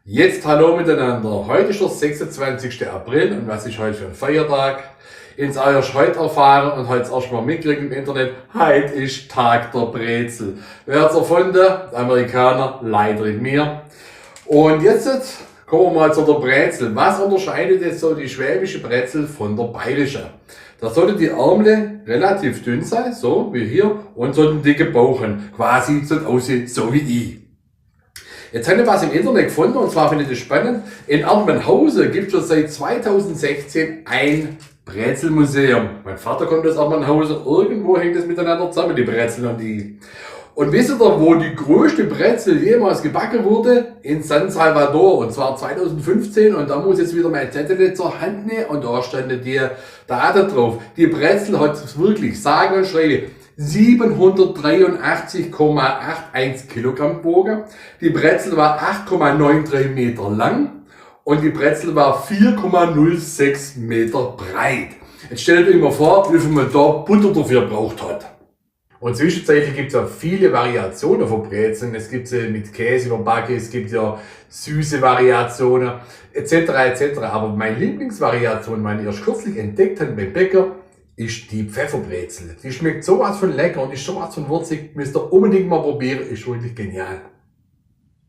Jetzt hallo miteinander. Heute ist der 26. April und was ist heute für ein Feiertag? Ins erst heute erfahren und heute erstmal mitkriegen im Internet. Heute ist Tag der Brezel. Wer hat's erfunden? Der Amerikaner, leider in mir. Und jetzt kommen wir mal zu der Brezel. Was unterscheidet jetzt so die schwäbische Brezel von der bayerischen? Da sollten die Ärmel relativ dünn sein, so wie hier, und so einen dicken Bauch, quasi so aussehen, so wie ich. Jetzt habe ich was im Internet gefunden, und zwar finde ich das spannend. In Erdmannhausen gibt es schon seit 2016 ein Brezelmuseum. Mein Vater kommt aus Erdmannhausen, irgendwo hängt das miteinander zusammen, die Brezel und die. Und wisst ihr, wo die größte Brezel jemals gebacken wurde? In San Salvador, und zwar 2015, und da muss ich jetzt wieder mein Zettel zur Hand nehmen, und da stand die Daten drauf. Die Brezel hat wirklich, sage und schreibe, 783,81 Kilogramm gewogen. Die Brezel war 8,93 Meter lang und die Brezel war 4,06 Meter breit. Jetzt stellt euch mal vor, wie viel man da Butter dafür braucht hat. Und zwischenzeitlich gibt es ja viele Variationen von Brezeln. Es gibt sie mit Käse überbacken, es gibt ja süße Variationen etc. etc. Aber meine Lieblingsvariation, meine ich erst kürzlich entdeckt habe beim Bäcker, ist die Pfefferbrezel. Die schmeckt sowas von lecker und ist sowas von würzig. Müsst ihr unbedingt mal probieren, ist wirklich genial.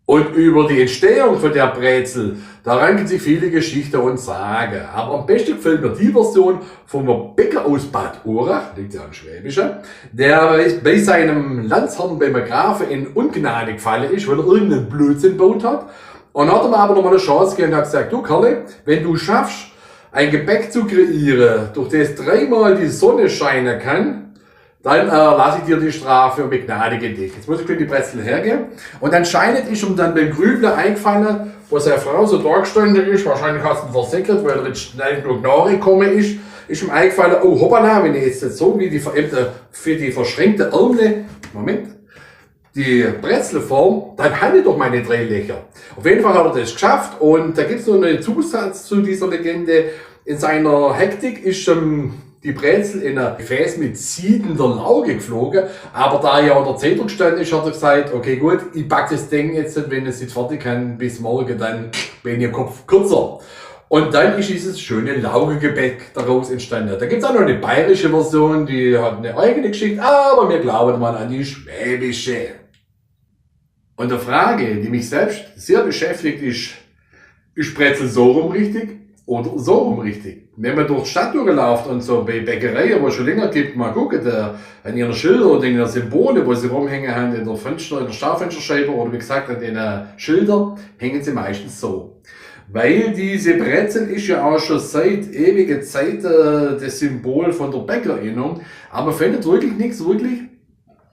Und über die Entstehung von der Brezel, da ranken sich viele Geschichten und Sagen. Aber am besten gefällt mir die Version vom Bäcker aus Bad Urach, liegt ja am Schwäbischen, der bei seinem Landsherrn beim Grafen in Ungnade gefallen ist, weil er irgendeinen Blödsinn gebaut hat. Und hat ihm aber nochmal eine Chance gegeben und hat gesagt, du Kerle, wenn du schaffst, ein Gebäck zu kreieren, durch das dreimal die Sonne scheinen kann, dann lasse ich dir die Strafe und begnadige dich. Jetzt muss ich die Brezel hergeben. Und anscheinend ist ihm dann beim Grübler eingefallen, wo seine Frau so da gestanden ist, wahrscheinlich hast du ihn versickert, weil er jetzt schnell genug nachgekommen ist ihm eingefallen, oh hoppala, wenn ich jetzt so wie die für die verschränkte Ärmel, Moment, die Brezelform, dann habe ich doch meine 3 Löcher. Auf jeden Fall hat er das geschafft, und da gibt es noch einen Zusatz zu dieser Legende. In seiner Hektik ist die Brezel in ein Gefäß mit siedender Lauge geflogen, aber da er ja unter Zettel gestanden ist, hat er gesagt, okay gut, ich packe das Ding jetzt, wenn es nicht fertig kann, bis morgen, dann bin ich Kopf kürzer. Und dann ist dieses schöne Laugegebäck daraus entstanden. Da gibt es auch noch eine bayerische Version, die hat eine eigene Geschichte, aber wir glauben mal an die schwäbische. Und die Frage, die mich selbst sehr beschäftigt, ist Brezel so rum richtig oder so rum richtig? Wenn man durch die Stadt durchläuft und so bei Bäckereien, wo es schon länger gibt, mal gucken, an ihren Schildern oder in ihren Symbole, wo sie rumhängen haben, in der Fenster, in der Schaufensterscheibe oder wie gesagt an den Schildern, hängen sie meistens so. Weil diese Brezel ist ja auch schon seit ewiger Zeit das Symbol von der Bäckerinnung, aber man findet wirklich nichts wirklich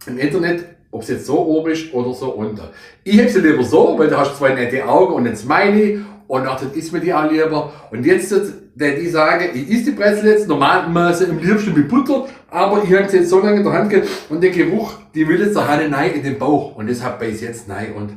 im Internet, ob es jetzt so oben ist oder so unten. Ich habe sie lieber so, weil du hast 2 nette Augen und ein Smiley, und dann isst mir die auch lieber. Und jetzt, die sagen, ich esse die Brezel jetzt normalerweise am liebsten mit Butter, aber ich habe sie jetzt so lange in der Hand gehabt und der Geruch, die will jetzt der Hanne rein in den Bauch. Und deshalb beiß ich jetzt rein und